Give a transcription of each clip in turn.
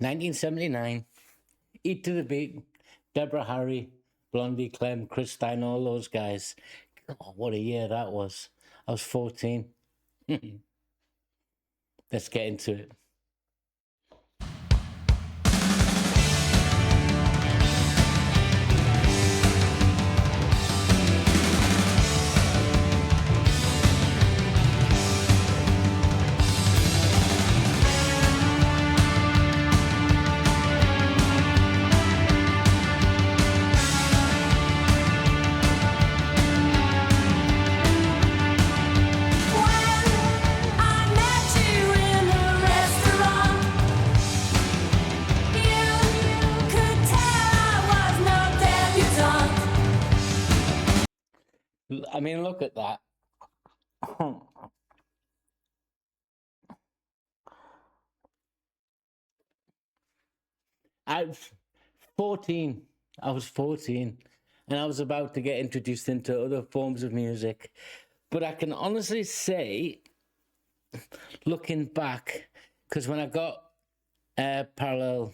1979. Eat to the Beat, Deborah Harry, Blondie, Clem, Chris Stein, all those guys. Oh, what a year that was. I was 14. Let's get into it. I mean, look at that. I was 14. I was 14, and I was about to get introduced into other forms of music. But I can honestly say, looking back, because when I got Parallel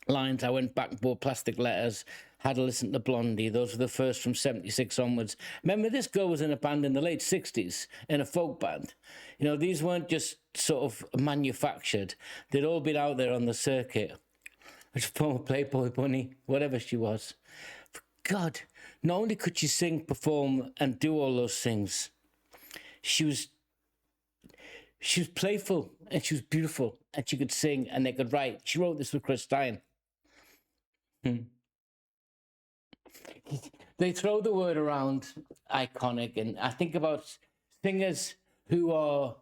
Lines, I went back and bought Plastic Letters, had to listen to Blondie. Those were the first from 76 onwards. Remember, this girl was in a band in the late 60s, in a folk band. You know, these weren't just sort of manufactured. They'd all been out there on the circuit. Former Playboy Bunny, whatever she was. God, not only could she sing, perform, and do all those things, she was playful, and she was beautiful, and she could sing, and they could write. She wrote this with Chris Stein. They throw the word around iconic, and I think about singers who are,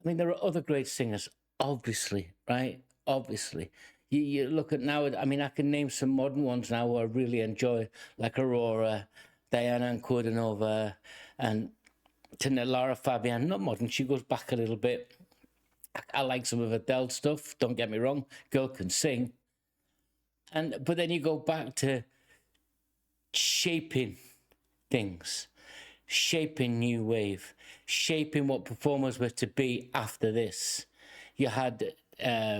I mean, there are other great singers, obviously, right? Obviously. You look at now, I mean, I can name some modern ones now who I really enjoy, like Aurora, Diana Ankudinova, and Lara Fabian. Not modern, she goes back a little bit. I like some of Adele stuff, don't get me wrong. Girl can sing. But then you go back to shaping things, shaping new wave, shaping what performers were to be after this. You had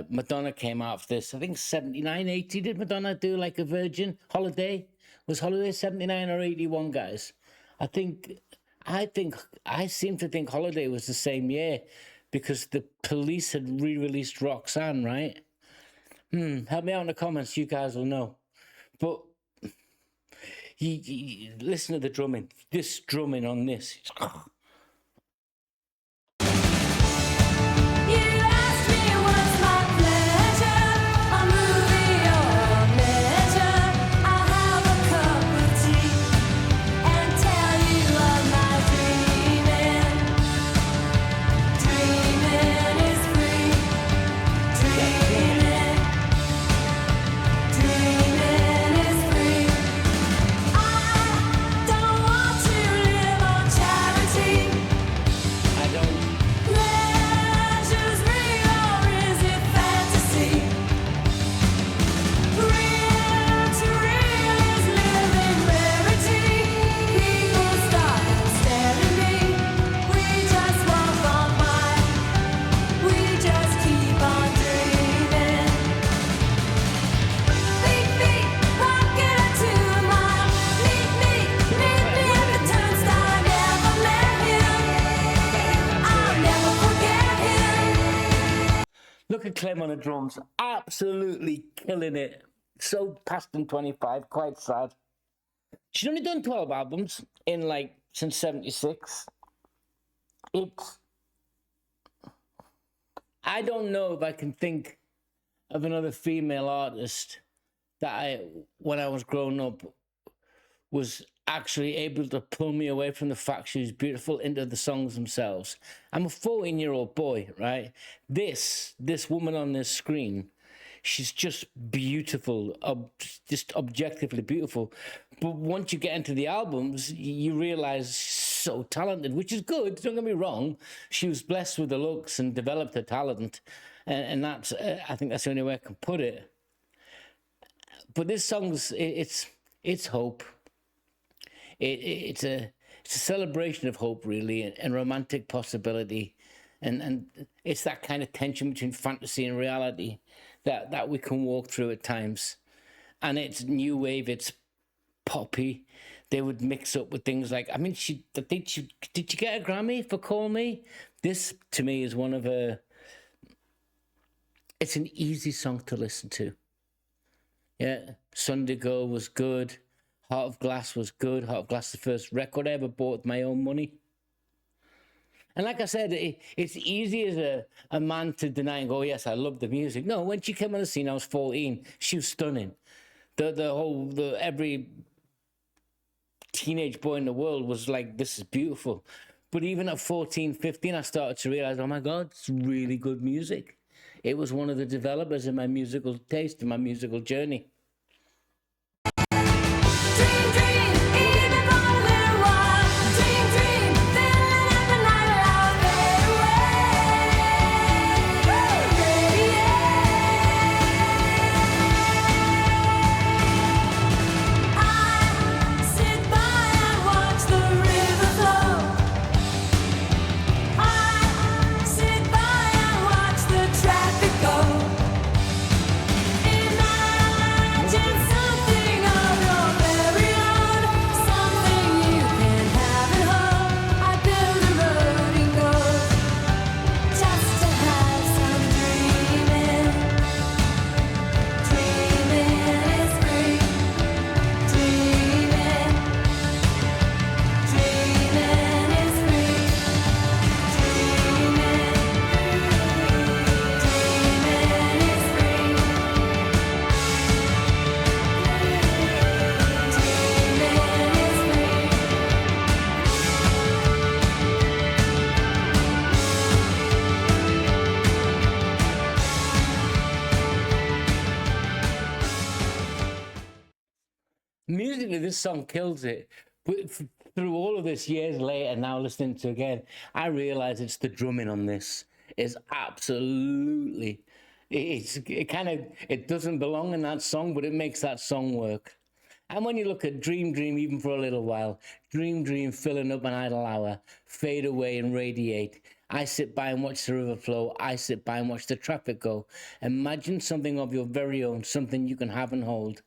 Madonna came out of this, I think 79, 80. Did Madonna do like a Virgin Holiday? Was Holiday 79 or 81, guys? I seem to think Holiday was the same year because the Police had re-released Roxanne, right? Help me out in the comments, you guys will know. But you listen to the drumming. This drumming on this. Look at Clem on the drums, absolutely killing it. So past in 25, quite sad. She's only done 12 albums in since 76. I don't know if I can think of another female artist that when I was growing up, was actually able to pull me away from the fact she was beautiful into the songs themselves. I'm a 14-year-old boy, right? This woman on this screen, she's just beautiful, just objectively beautiful. But once you get into the albums, you realize she's so talented, which is good, don't get me wrong. She was blessed with the looks and developed her talent. And that's, I think that's the only way I can put it. But this song's, it's hope. It's a celebration of hope, really, and romantic possibility. And it's that kind of tension between fantasy and reality that we can walk through at times. And it's new wave, it's poppy. They would mix up with things like, I mean, did she get a Grammy for Call Me? This to me is one of her. It's an easy song to listen to. Yeah, Sunday Girl was good. Heart of Glass was good. Heart of Glass, the first record I ever bought with my own money. And like I said, it's easy as a man to deny and go, yes, I love the music. No, when she came on the scene, I was 14. She was stunning. Every teenage boy in the world was like, this is beautiful. But even at 14, 15, I started to realize, oh my God, it's really good music. It was one of the developers in my musical taste, in my musical journey. Musically, this song kills it. But through all of this years later, now listening to it again, I realize it's the drumming on this is absolutely. It doesn't belong in that song, but it makes that song work. And when you look at Dream Dream, even for a little while, Dream Dream, filling up an idle hour, fade away and radiate. I sit by and watch the river flow. I sit by and watch the traffic go. Imagine something of your very own, something you can have and hold.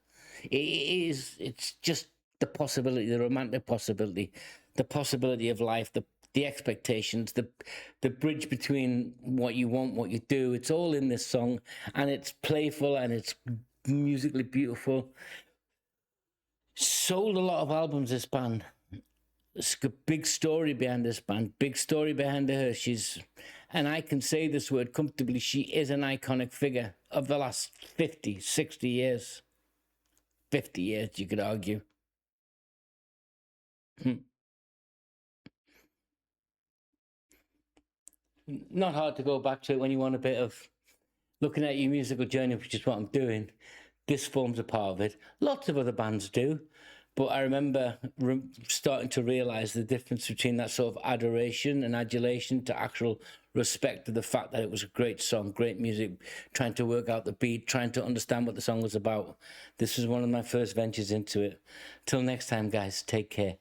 It's just the possibility, the romantic possibility, the possibility of life, the expectations, the bridge between what you want, what you do. It's all in this song, and it's playful and it's musically beautiful. Sold a lot of albums, this band. It's a big story behind this band, big story behind her. And I can say this word comfortably, she is an iconic figure of the last 50, 60 years. 50 years, you could argue. Not hard to go back to it when you want a bit of looking at your musical journey, which is what I'm doing. This forms a part of it. Lots of other bands do. But I remember starting to realize the difference between that sort of adoration and adulation to actual respect to the fact that it was a great song, great music, trying to work out the beat, trying to understand what the song was about. This was one of my first ventures into it. Till next time, guys, take care.